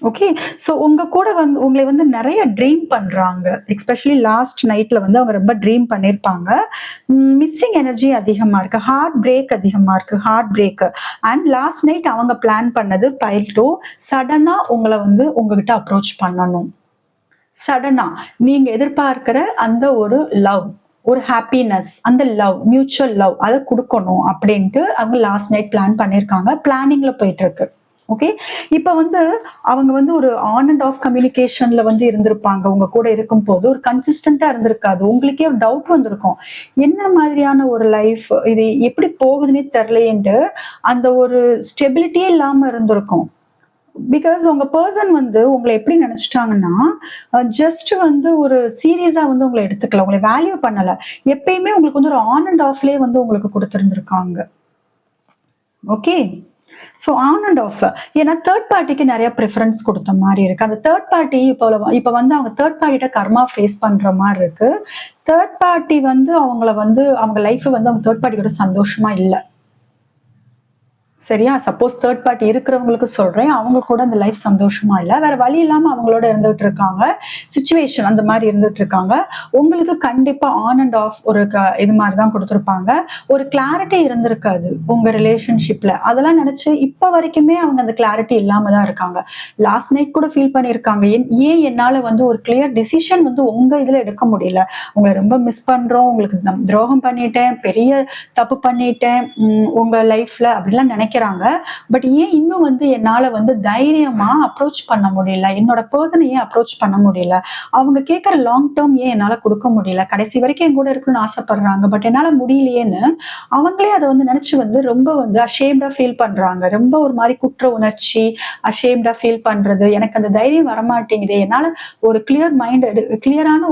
Speaker 1: ஓகே. ஸோ உங்க கூட வந்து உங்கள வந்து நெறைய ட்ரீம் பண்றாங்க. எஸ்பெஷலி லாஸ்ட் நைட்ல வந்து அவங்க ரொம்ப ட்ரீம் பண்ணியிருப்பாங்க. மிஸ்ஸிங் எனர்ஜி அதிகமா இருக்கு. ஹார்ட் பிரேக் அதிகமா இருக்கு. Heart break. And last night அவங்க பிளான் பண்ணது பைல் 2 சடனா உங்கள வந்து உங்ககிட்ட அப்ரோச் பண்ணணும். சடனா நீங்க எதிர்பார்க்கிற அந்த ஒரு லவ், ஒரு ஹாப்பினஸ், அந்த லவ், மியூச்சுவல் லவ் அத குடுக்கணும் அப்டின்ட்டு அவங்க லாஸ்ட் நைட் பிளான் பண்ணியிருக்காங்க. பிளானிங்ல போயிட்டு இருக்கு. ஓகே. இப்ப வந்து அவங்க வந்து ஒரு ஆன் அண்ட் ஆஃப் கம்யூனிகேஷன்ல வந்து இருந்திருப்பாங்க. உங்க கூட இருக்கும்போது ஒரு கன்சிஸ்டன்ட்டா இருந்திருக்காது. உங்களுக்கே ஒரு டவுட் வந்திருக்கும். என்ன மாதிரியான ஒரு லைஃப் இது எப்படி போகுதுன்னே தெரியலையேன்ட்டு அந்த ஒரு ஸ்டெபிலிட்டியே இல்லாம இருந்திருக்கும். பிகாஸ் உங்க பெர்சன் வந்து உங்கள எப்படி நெனச்சுட்டாங்கன்னா, ஜஸ்ட் வந்து ஒரு சீரியஸா வந்து உங்கள எடுத்துக்கல. உங்கள வேல்யூ பண்ணல. எப்பயுமே உங்களுக்கு வந்து ஒரு ஆன் அண்ட் ஆஃப்லயே வந்து உங்களுக்கு குடுத்திருந்திருக்காங்க. Okay. So on and off. ஏன்னா தேர்ட் பார்ட்டிக்கு நெறைய பிரிஃபரன்ஸ் குடுத்த மாரி இருக்கு. அந்த தேர்ட் பார்ட்டி இப்ப வந்து அவங்க தேர்ட் பார்ட்டிட்ட கர்மா ஃபேஸ் பண்ற மாரி இருக்கு. தேர்ட் பார்ட்டி வந்து அவங்கள வந்து அவங்க லைஃப்ல வந்து அவங்க தேர்ட் பார்ட்டி கூட சந்தோஷமா இல்ல. சரியா? சப்போஸ் தேர்ட் பார்ட்டி இருக்கிறவங்களுக்கு சொல்றேன். அவங்க கூட அந்த லைஃப் சந்தோஷமா இல்ல. வேற வழி இல்லாம அவங்களோட இருந்துட்டு இருக்காங்க. சிச்சுவேஷன் அந்த மாரி இருந்துட்டு இருக்காங்க. உங்களுக்கு கண்டிப்பா ஆன் அண்ட் ஆஃப் ஒரு இது மாரி தான் குடுத்திருப்பாங்க. ஒரு கிளாரிட்டி இருந்திருக்காது உங்க ரிலேஷன்ஷிப்ல. அதெல்லாம் நெனச்சு இப்ப வரைக்குமே அவங்க அந்த கிளாரிட்டி இல்லாம தான் இருக்காங்க. லாஸ்ட் நைட் கூட ஃபீல் பண்ணியிருக்காங்க. ஏன் என்னால வந்து ஒரு கிளியர் டிசிஷன் வந்து உங்க இதுல எடுக்க முடியல. உங்கள ரொம்ப மிஸ் பண்றோம். உங்களுக்கு துரோகம் பண்ணிட்டேன். பெரிய தப்பு பண்ணிட்டேன். உங்க லைஃப்ல அப்படிலாம் நெனைக்கிறாங்க. பட் ஏன் இன்னும் வந்து என்னால வந்து தைரியமா அப்ரோச் பண்ண முடியல? என்னோட பெர்சன ஏன் அப்ரோச் பண்ண முடியல? அவங்க கேட்கிற லாங் டெர்ம் ஏன் என்னால குடுக்க முடியல? கடைசி வரைக்கும் என் கூட இருக்கணும்னு ஆசைப்படுறாங்க. பட் என்னால முடியலையேன்னு அவங்களே அத வந்து நெனச்சு வந்து ரொம்ப வந்து அஷேம்டா ஃபீல் பண்றாங்க. ரொம்ப ஒரு மாரி குற்ற உணர்ச்சி, அஷேம்டா ஃபீல் பண்றது. எனக்கு அந்த தைரியம் வரமாட்டேங்குதே! என்னால ஒரு கிளியர் மைண்ட் கிளியரான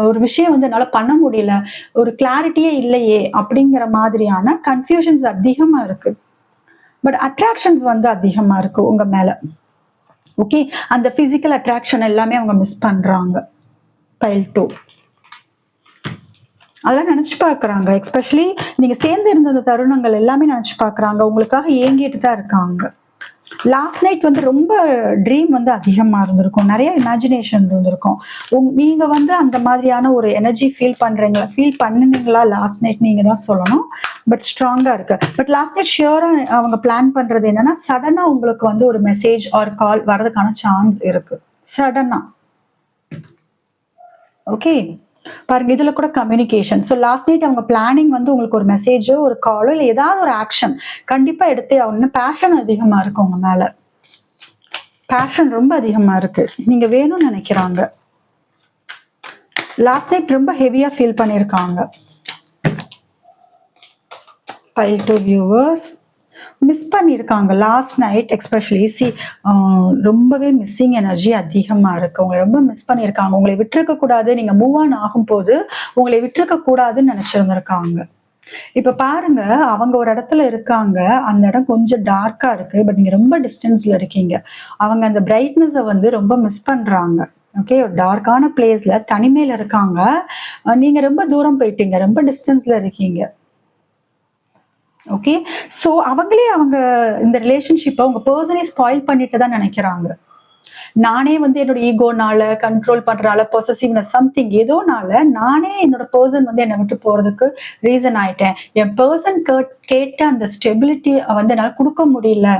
Speaker 1: ஒரு விஷயம் வந்து என்னால பண்ண முடியல. ஒரு கிளாரிட்டியே இல்லையே! அப்படிங்கிற மாதிரியான கன்ஃப்யூஷன்ஸ் அதிகமா இருக்கு. பட் அட்ராக்ஷன்ஸ் வந்து அதிகமா இருக்கு உங்க மேல. ஓகே. அந்த பிசிக்கல் அட்ராக்ஷன் எல்லாமே அவங்க மிஸ் பண்றாங்க. பைல் 2. அதெல்லாம் நெனச்சு பார்க்குறாங்க. எஸ்பெஷலி நீங்க சேர்ந்து இருந்த அந்த தருணங்கள் எல்லாமே நெனச்சு பார்க்குறாங்க. உங்களுக்காக ஏங்கிட்டு தான் இருக்காங்க. லாஸ்ட் நைட் வந்து ரொம்ப ட்ரீம் வந்து அதிகமா இருந்திருக்கும். நெறைய இமேஜினேஷன் இருந்திருக்கும். நீங்க வந்து அந்த மாதிரியான ஒரு எனர்ஜி ஃபீல் பண்ணுனீங்களா லாஸ்ட் நைட் நீங்க தான் சொல்லணும். பட் ஸ்ட்ராங்கா இருக்கு. பட் லாஸ்ட் நைட் ஷியூரா அவங்க பிளான் பண்றது என்னன்னா, சடனா உங்களுக்கு வந்து ஒரு மெசேஜ் ஆர் கால் வரதுக்கான சான்ஸ் இருக்கு. சடனா. ஓகே. பாருங்க இதுல கூட கம்யூனிகேஷன். ஸோ லாஸ்ட் நைட் அவங்க பிளானிங் வந்து உங்களுக்கு ஒரு மெசேஜோ, ஒரு காலோ இல்ல ஏதாவது ஒரு ஆக்ஷன் கண்டிப்பா எடுத்தே ஆகணும். பேஷன் அதிகமா இருக்கு உங்க மேல. பேஷன் ரொம்ப அதிகமா இருக்கு. நீங்க வேணும்னு நெனைக்கிறாங்க. லாஸ்ட் நைட் ரொம்ப ஹெவியா ஃபீல் பண்ணியிருக்காங்க. பைல் 2 வியூவர்ஸ் மிஸ் பண்ணியிருக்காங்க. லாஸ்ட் நைட் எஸ்பெஷலி ரொம்பவே மிஸ்ஸிங் எனர்ஜி அதிகமா இருக்கு. உங்கள ரொம்ப மிஸ் பண்ணியிருக்காங்க. உங்களை விட்டுருக்க கூடாது. நீங்க மூவ் ஆன் ஆகும்போது உங்களை விட்டுருக்க கூடாதுன்னு நெனச்சிருந்திருக்காங்க. இப்ப பாருங்க, அவங்க ஒரு இடத்துல இருக்காங்க. அந்த இடம் கொஞ்சம் டார்க்கா இருக்கு. பட் நீங்க ரொம்ப டிஸ்டன்ஸ்ல இருக்கீங்க. அவங்க அந்த பிரைட்னஸ வந்து ரொம்ப மிஸ் பண்றாங்க. ஓகே. ஒரு டார்க்கான பிளேஸ்ல தனிமையில இருக்காங்க. நீங்க ரொம்ப தூரம் போயிட்டீங்க. ரொம்ப டிஸ்டன்ஸ்ல இருக்கீங்க. ஓகே. ஸோ அவங்களே இந்த ரிலேஷன்ஷிப்ப உங்க பெர்சனே ஸ்பாயில் பண்ணிட்டு தான் நெனைக்கிறாங்க. நானே வந்து என்னோட ஈகோனால, கண்ட்ரோல் பண்றனால, பொசசிவ்னஸ் சம்திங் ஏதோனால நானே என்னோட பெர்சன் வந்து என்ன விட்டு போறதுக்கு ரீசன் ஆயிட்டேன். என் பெர்சன் கேட்ட அந்த ஸ்டெபிலிட்டி வந்து என்னால குடுக்க முடியல.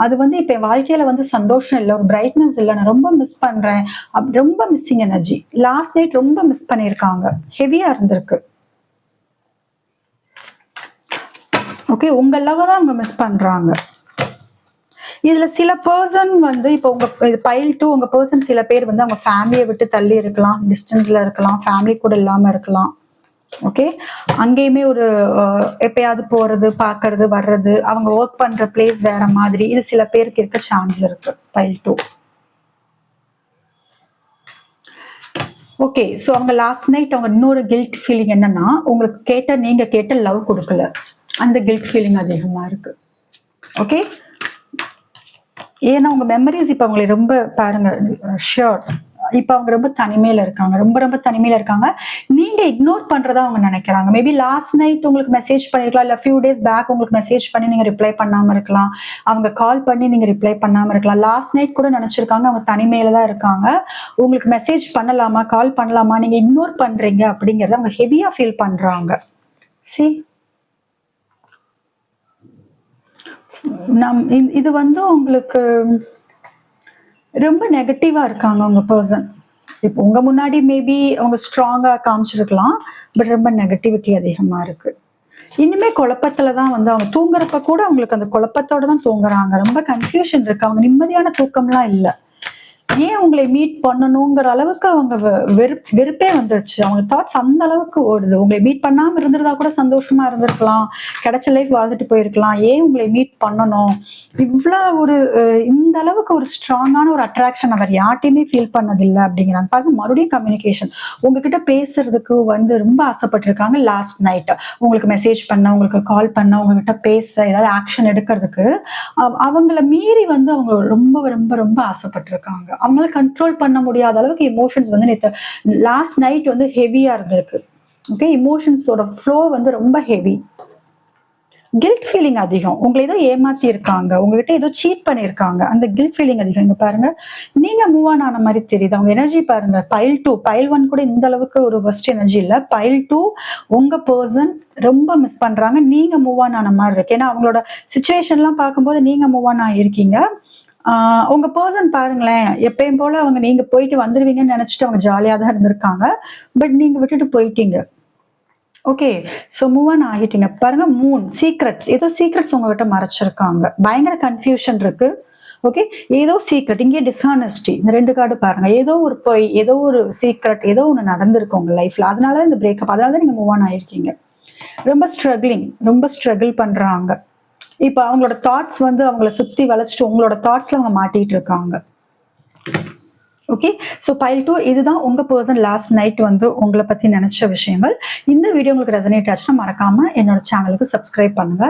Speaker 1: அது வந்து இப்ப என் வாழ்க்கையில வந்து சந்தோஷம் இல்ல, ஒரு பிரைட்னஸ் இல்ல. நான் ரொம்ப மிஸ் பண்றேன். ரொம்ப மிஸ்ஸிங் எனர்ஜி. லாஸ்ட் நைட் ரொம்ப மிஸ் பண்ணியிருக்காங்க. ஹெவியா இருந்திருக்கு. ஓகே, உங்க லவ்வ தான் அவங்க மிஸ் பண்றாங்க. இதுல சில பெர்சன் வந்து இப்போ உங்க பைல் 2 உங்க பெர்சன் சில பேர் வந்து அவங்க ஃபேமிலியை விட்டு தள்ளி இருக்கலாம், டிஸ்டன்ஸ்ல இருக்கலாம், ஃபேமிலி கூட இல்லாம இருக்கலாம். ஓகே, அங்கேயுமே ஒரு எப்பயாவது போறது, பாக்குறது, வர்றது, அவங்க ஒர்க் பண்ற பிளேஸ் வேற மாதிரி, இது சில பேருக்கு இருக்க சான்ஸ் இருக்கு பைல் 2. ஓகே, ஸோ அவங்க லாஸ்ட் நைட் அவங்க இன்னொரு கில்ட் ஃபீலிங் என்னன்னா, உங்களுக்கு நீங்க கேட்ட லவ் கொடுக்கல, அந்த கில்ட் ஃபீலிங் அதிகமா இருக்கு. ஓகே, ஏன்னா உங்க மெமரிஸ் இப்ப அவங்களை ரொம்ப பாருங்க, ஷியோர் இப்ப அவங்க ரொம்ப தனிமையில இருக்காங்க, ரொம்ப ரொம்ப தனிமையில இருக்காங்க. நீங்க இக்னோர் பண்றதா அவங்க நினைக்கிறாங்க. மேபி லாஸ்ட் நைட் உங்களுக்கு மெசேஜ் பண்ணிருக்கலாம், இல்ல ஃபியூ டேஸ் பேக் உங்களுக்கு மெசேஜ் பண்ணி நீங்க ரிப்ளை பண்ணாம இருக்கலாம், அவங்க கால் பண்ணி நீங்க ரிப்ளை பண்ணாம இருக்கலாம். லாஸ்ட் நைட் கூட நினைச்சிருக்காங்க அவங்க தனிமையில தான் இருக்காங்க, உங்களுக்கு மெசேஜ் பண்ணலாமா, கால் பண்ணலாமா, நீங்க இக்னோர் பண்றீங்க அப்படிங்கறத அவங்க ஹெவியா ஃபீல் பண்றாங்க. சி, இது வந்து உங்களுக்கு ரொம்ப நெகட்டிவா இருக்காங்க உங்க பெர்சன். இப்போ உங்க முன்னாடி மேபி அவங்க ஸ்ட்ராங்கா காமிச்சிருக்கலாம், பட் ரொம்ப நெகட்டிவிட்டி அதிகமா இருக்கு. இனிமே குழப்பத்துல தான் வந்து அவங்க தூங்குறப்ப கூட அவங்களுக்கு அந்த குழப்பத்தோட தான் தூங்குறாங்க. ரொம்ப கன்ஃபியூஷன் இருக்கு, அவங்க நிம்மதியான தூக்கம்லாம் இல்ல. ஏன் உங்களை மீட் பண்ணணுங்கிற அளவுக்கு அவங்க வெறுப்பே வந்துருச்சு. அவங்க தாட்ஸ் அந்த அளவுக்கு ஓடுது. உங்களை மீட் பண்ணாம இருந்திருந்தா கூட சந்தோஷமா இருந்திருக்கலாம், கிடைச்ச லைஃப் வாழ்ந்துட்டு போயிருக்கலாம். ஏன் உங்களை மீட் பண்ணணும், இவ்வளவு ஒரு இந்த அளவுக்கு ஒரு ஸ்ட்ராங்கான ஒரு அட்ராக்ஷன் அவர் யார்ட்டையுமே ஃபீல் பண்ணதில்லை அப்படிங்கிறாங்க. பாருங்க, மறுபடியும் கம்யூனிகேஷன் உங்ககிட்ட பேசுறதுக்கு வந்து ரொம்ப ஆசைப்பட்டிருக்காங்க. லாஸ்ட் நைட் உங்களுக்கு மெசேஜ் பண்ண, உங்களுக்கு கால் பண்ண, உங்ககிட்ட பேச, ஏதாவது ஆக்ஷன் எடுக்கிறதுக்கு அவங்கள மீறி வந்து அவங்க ரொம்ப ரொம்ப ரொம்ப ஆசைப்பட்டிருக்காங்க. அவங்களால கண்ட்ரோல் பண்ண முடியாத அளவுக்கு எமோஷன்ஸ் வந்து நேற்று லாஸ்ட் நைட் வந்து ஹெவியா இருந்திருக்கு. ஓகே, இமோஷன்ஸோட ஃப்ளோ வந்து ரொம்ப ஹெவி. கில்ட் ஃபீலிங் அதிகம். உங்களை ஏதோ ஏமாத்தி இருக்காங்க, உங்ககிட்ட ஏதோ சீட் பண்ணிருக்காங்க, அந்த கில்ட் ஃபீலிங் அதிகம். இங்க பாருங்க, நீங்க மூவ் ஆன் ஆன மாதிரி தெரியுது. அவங்க எனர்ஜி பாருங்க, பைல் 2 பைல் 1 கூட இந்த அளவுக்கு ஒரு வெஸ்ட் எனர்ஜி இல்ல. பைல் 2 உங்க பர்சன் ரொம்ப மிஸ் பண்றாங்க, நீங்க மூவ் ஆன் ஆன மாதிரி இருக்கு. ஏன்னா அவங்களோட சுச்சுவேஷன் எல்லாம் பார்க்கும்போது நீங்க மூவ் ஆன் ஆகிருக்கீங்க. உங்க பர்சன் பாருங்களேன், எப்பயும் போல அவங்க நீங்க போயிட்டு வந்துருவீங்கன்னு நினைச்சிட்டு அவங்க ஜாலியா தான் இருந்திருக்காங்க, பட் நீங்க விட்டுட்டு போயிட்டீங்க. ஓகே, ஸோ மூவ் ஆன் ஆகிட்டீங்க. பாருங்க, மூன் சீக்ரெட்ஸ், ஏதோ சீக்ரெட்ஸ் உங்ககிட்ட மறைச்சிருக்காங்க, பயங்கர கன்ஃபியூஷன் இருக்கு. ஓகே, ஏதோ சீக்ரெட், இங்கே டிஸ்ஹானஸ்டி, இந்த 2 கார்டு பாருங்க, ஏதோ ஒரு பொய், ஏதோ ஒரு சீக்ரெட், ஏதோ ஒன்று நடந்திருக்கு உங்க லைஃப்ல, அதனால இந்த பிரேக்கப், அதனால தான் நீங்க மூவ் ஆன் ஆயிருக்கீங்க. ரொம்ப ஸ்ட்ரகிளிங், ரொம்ப ஸ்ட்ரகிள் பண்றாங்க. இப்ப அவங்களோட தாட்ஸ் வந்து அவங்கள சுத்தி வளைச்சிட்டு உங்களோட தாட்ஸ்ல அவங்க மாட்டிட்டு இருக்காங்க. ஓகே, ஸோ பைல் 2 இதுதான் உங்க பர்சன் லாஸ்ட் நைட் வந்து உங்களை பத்தி நினைச்ச விஷயங்கள். இந்த வீடியோ உங்களுக்கு ரெசனேட் ஆச்சுன்னா மறக்காம என்னோட சேனலுக்கு சப்ஸ்கிரைப் பண்ணுங்க.